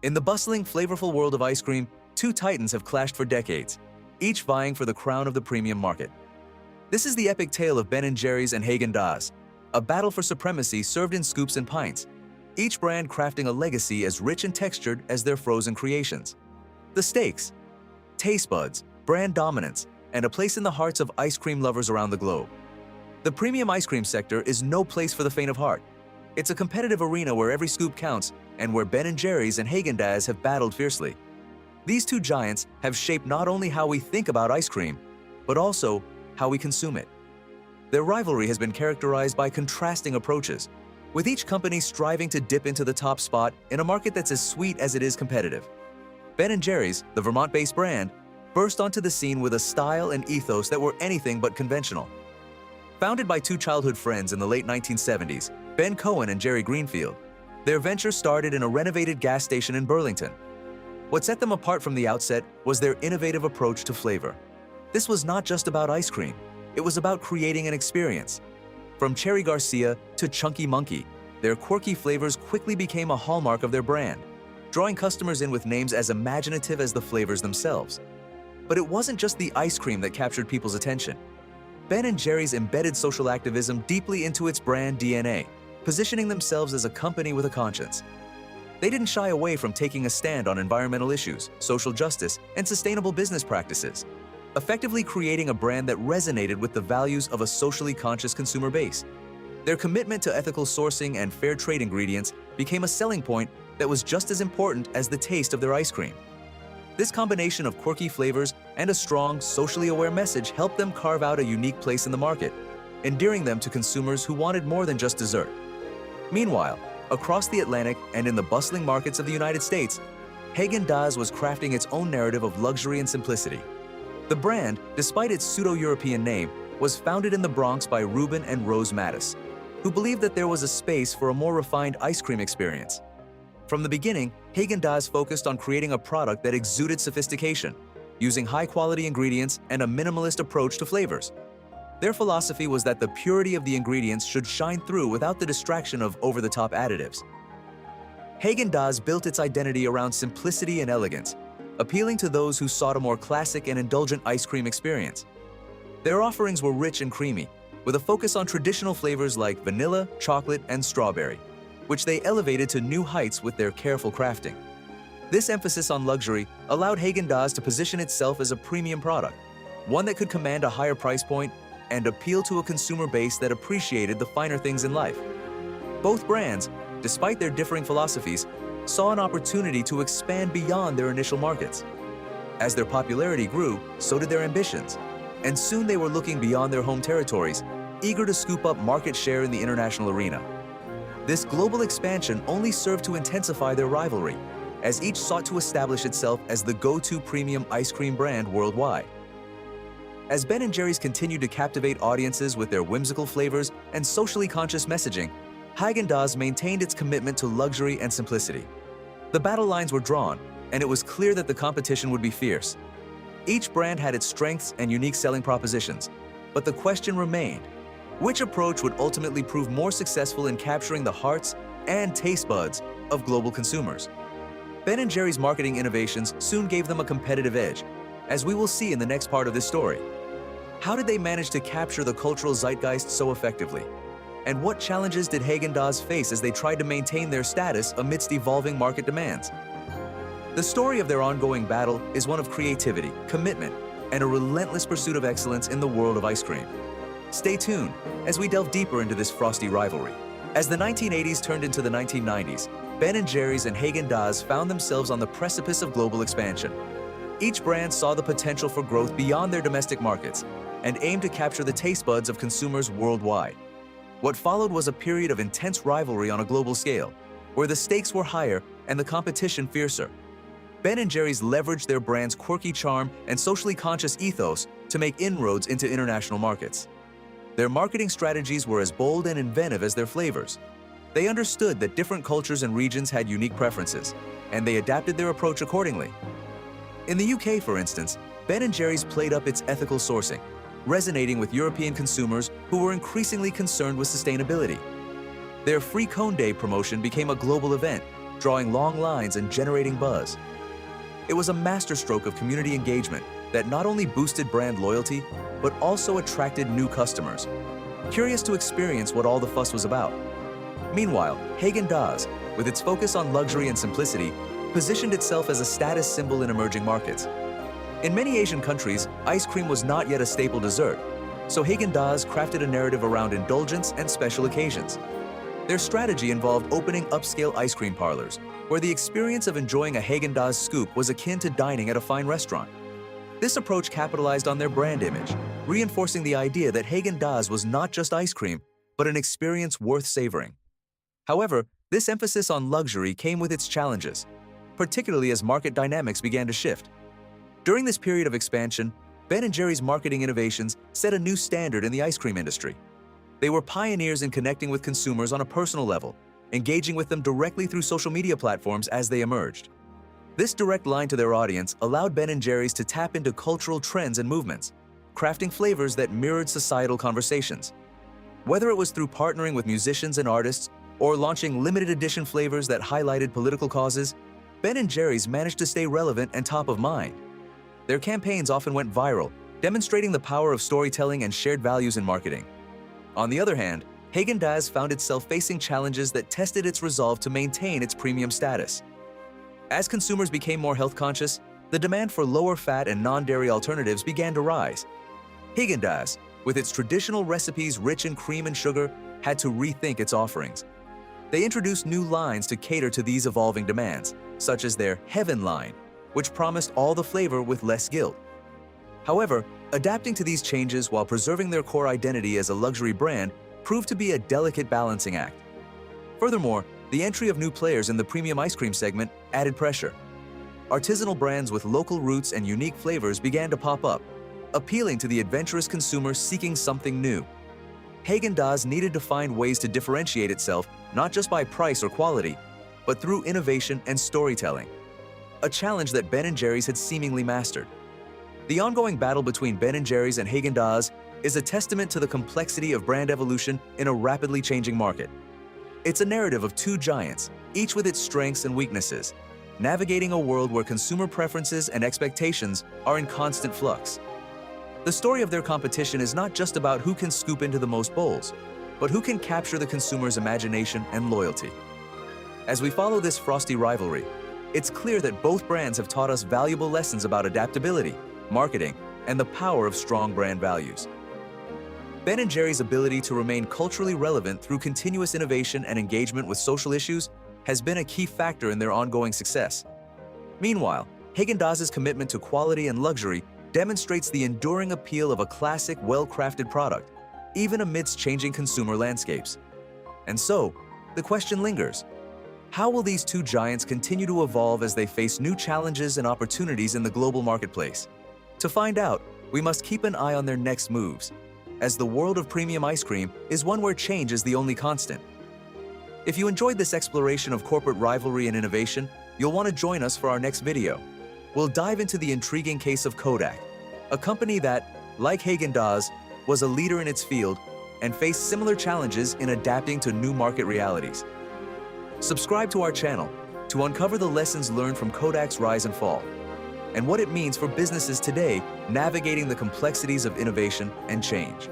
In the bustling, flavorful world of ice cream, two titans have clashed for decades, each vying for the crown of the premium market. This is the epic tale of Ben & Jerry's and Häagen-Dazs, a battle for supremacy served in scoops and pints, each brand crafting a legacy as rich and textured as their frozen creations. The stakes: taste buds, brand dominance, and a place in the hearts of ice cream lovers around the globe. The premium ice cream sector is no place for the faint of heart. It's a competitive arena where every scoop counts and where Ben & Jerry's and Häagen-Dazs have battled fiercely. These two giants have shaped not only how we think about ice cream, but also how we consume it. Their rivalry has been characterized by contrasting approaches, with each company striving to dip into the top spot in a market that's as sweet as it is competitive. Ben & Jerry's, the Vermont-based brand, burst onto the scene with a style and ethos that were anything but conventional. Founded by two childhood friends in the late 1970s, Ben Cohen and Jerry Greenfield, their venture started in a renovated gas station in Burlington. What set them apart from the outset was their innovative approach to flavor. This was not just about ice cream, it was about creating an experience. From Cherry Garcia to Chunky Monkey, their quirky flavors quickly became a hallmark of their brand, drawing customers in with names as imaginative as the flavors themselves. But it wasn't just the ice cream that captured people's attention. Ben & Jerry's embedded social activism deeply into its brand DNA, positioning themselves as a company with a conscience. They didn't shy away from taking a stand on environmental issues, social justice, and sustainable business practices, effectively creating a brand that resonated with the values of a socially conscious consumer base. Their commitment to ethical sourcing and fair trade ingredients became a selling point that was just as important as the taste of their ice cream. This combination of quirky flavors and a strong, socially aware message helped them carve out a unique place in the market, endearing them to consumers who wanted more than just dessert. Meanwhile, across the Atlantic and in the bustling markets of the United States, Häagen-Dazs was crafting its own narrative of luxury and simplicity. The brand, despite its pseudo-European name, was founded in the Bronx by Reuben and Rose Mattis, who believed that there was a space for a more refined ice cream experience. From the beginning, Häagen-Dazs focused on creating a product that exuded sophistication, using high-quality ingredients and a minimalist approach to flavors. Their philosophy was that the purity of the ingredients should shine through without the distraction of over-the-top additives. Häagen-Dazs built its identity around simplicity and elegance, appealing to those who sought a more classic and indulgent ice cream experience. Their offerings were rich and creamy, with a focus on traditional flavors like vanilla, chocolate, and strawberry, which they elevated to new heights with their careful crafting. This emphasis on luxury allowed Häagen-Dazs to position itself as a premium product, one that could command a higher price point and appeal to a consumer base that appreciated the finer things in life. Both brands, despite their differing philosophies, saw an opportunity to expand beyond their initial markets. As their popularity grew, so did their ambitions, and soon they were looking beyond their home territories, eager to scoop up market share in the international arena. This global expansion only served to intensify their rivalry, as each sought to establish itself as the go-to premium ice cream brand worldwide. As Ben & Jerry's continued to captivate audiences with their whimsical flavors and socially conscious messaging, Häagen-Dazs maintained its commitment to luxury and simplicity. The battle lines were drawn, and it was clear that the competition would be fierce. Each brand had its strengths and unique selling propositions, but the question remained: which approach would ultimately prove more successful in capturing the hearts and taste buds of global consumers? Ben & Jerry's marketing innovations soon gave them a competitive edge, as we will see in the next part of this story. How did they manage to capture the cultural zeitgeist so effectively? And what challenges did Häagen-Dazs face as they tried to maintain their status amidst evolving market demands? The story of their ongoing battle is one of creativity, commitment, and a relentless pursuit of excellence in the world of ice cream. Stay tuned as we delve deeper into this frosty rivalry. As the 1980s turned into the 1990s, Ben & Jerry's and Häagen-Dazs found themselves on the precipice of global expansion. Each brand saw the potential for growth beyond their domestic markets and aimed to capture the taste buds of consumers worldwide. What followed was a period of intense rivalry on a global scale, where the stakes were higher and the competition fiercer. Ben & Jerry's leveraged their brand's quirky charm and socially conscious ethos to make inroads into international markets. Their marketing strategies were as bold and inventive as their flavors. They understood that different cultures and regions had unique preferences, and they adapted their approach accordingly. In the UK, for instance, Ben & Jerry's played up its ethical sourcing, resonating with European consumers who were increasingly concerned with sustainability. Their Free Cone Day promotion became a global event, drawing long lines and generating buzz. It was a masterstroke of community engagement that not only boosted brand loyalty, but also attracted new customers, curious to experience what all the fuss was about. Meanwhile, Häagen-Dazs, with its focus on luxury and simplicity, positioned itself as a status symbol in emerging markets. In many Asian countries, ice cream was not yet a staple dessert, so Häagen-Dazs crafted a narrative around indulgence and special occasions. Their strategy involved opening upscale ice cream parlors, where the experience of enjoying a Häagen-Dazs scoop was akin to dining at a fine restaurant. This approach capitalized on their brand image, reinforcing the idea that Häagen-Dazs was not just ice cream, but an experience worth savoring. However, this emphasis on luxury came with its challenges, particularly as market dynamics began to shift. During this period of expansion, Ben & Jerry's marketing innovations set a new standard in the ice cream industry. They were pioneers in connecting with consumers on a personal level, engaging with them directly through social media platforms as they emerged. This direct line to their audience allowed Ben & Jerry's to tap into cultural trends and movements, crafting flavors that mirrored societal conversations. Whether it was through partnering with musicians and artists or launching limited edition flavors that highlighted political causes, Ben & Jerry's managed to stay relevant and top of mind. Their campaigns often went viral, demonstrating the power of storytelling and shared values in marketing. On the other hand, Häagen-Dazs found itself facing challenges that tested its resolve to maintain its premium status. As consumers became more health-conscious, the demand for lower-fat and non-dairy alternatives began to rise. Häagen-Dazs, with its traditional recipes rich in cream and sugar, had to rethink its offerings. They introduced new lines to cater to these evolving demands, such as their Heaven line, which promised all the flavor with less guilt. However, adapting to these changes while preserving their core identity as a luxury brand proved to be a delicate balancing act. Furthermore, the entry of new players in the premium ice cream segment added pressure. Artisanal brands with local roots and unique flavors began to pop up, appealing to the adventurous consumer seeking something new. Häagen-Dazs needed to find ways to differentiate itself not just by price or quality, but through innovation and storytelling, a challenge that Ben & Jerry's had seemingly mastered. The ongoing battle between Ben & Jerry's and Häagen-Dazs is a testament to the complexity of brand evolution in a rapidly changing market. It's a narrative of two giants, each with its strengths and weaknesses, navigating a world where consumer preferences and expectations are in constant flux. The story of their competition is not just about who can scoop into the most bowls, but who can capture the consumer's imagination and loyalty. As we follow this frosty rivalry, it's clear that both brands have taught us valuable lessons about adaptability, marketing, and the power of strong brand values. Ben & Jerry's ability to remain culturally relevant through continuous innovation and engagement with social issues has been a key factor in their ongoing success. Meanwhile, Häagen-Dazs' commitment to quality and luxury demonstrates the enduring appeal of a classic, well-crafted product, even amidst changing consumer landscapes. And so, the question lingers: how will these two giants continue to evolve as they face new challenges and opportunities in the global marketplace? To find out, we must keep an eye on their next moves, as the world of premium ice cream is one where change is the only constant. If you enjoyed this exploration of corporate rivalry and innovation, you'll want to join us for our next video. We'll dive into the intriguing case of Kodak, a company that, like Häagen-Dazs, was a leader in its field and faced similar challenges in adapting to new market realities. Subscribe to our channel to uncover the lessons learned from Kodak's rise and fall, and what it means for businesses today navigating the complexities of innovation and change.